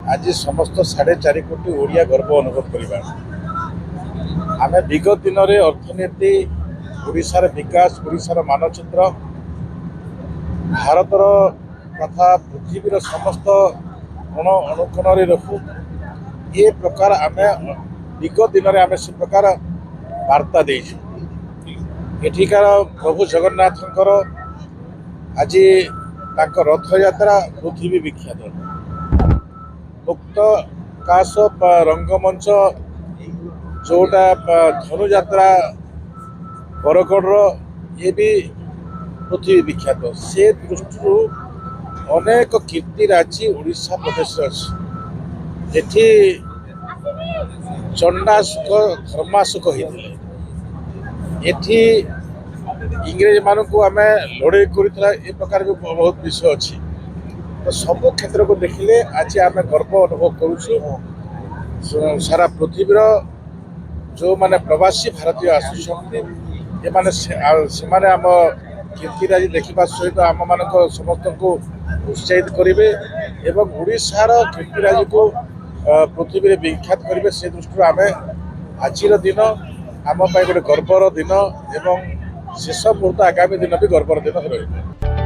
आज समस्त 4.5 कोटी ओडिया गर्व अनुभव करवा आम विगत दिन में अर्थनीति ओडिशार विकास ओडिशार मानचित्र भारतर तथा पृथ्वीर समस्त कोण अनुकोण रखू ये प्रकार आम विगत दिन में आम से प्रकार वार्ता देचु एठिकार प्रभु जगन्नाथ आज रथ यात्रा पृथ्वी विख्यात मुक्त काश रंगमंच जोटा धनु यात्रा बरगढ़ ये भी पृथ्वी विख्यात से दृष्टि अनेक कीर्ति राशि उड़ीसा प्रदेश अच्छी चंडासुख धर्मासुख होते एठी इंग्रेज मान को आम लड़े कर प्रकार भी बहुत विषय अच्छी तो सब क्षेत्र को देखिले आज आम गर्व अनुभव करुँ सारा पृथ्वीर जो माने प्रवासी भारतीय आसुच्च से आम कीर्तिराज देखा सहित आम मान समस्त को उत्साहित करेंगे एवं उड़ीसार कीर्तिराज को पृथ्वी विख्यात करेंगे से दृष्टि आम आज दिन आम गोटे गर्वर दिन एवं शेष मुहूर्त आगामी दिन भी गर्वर दिन रही।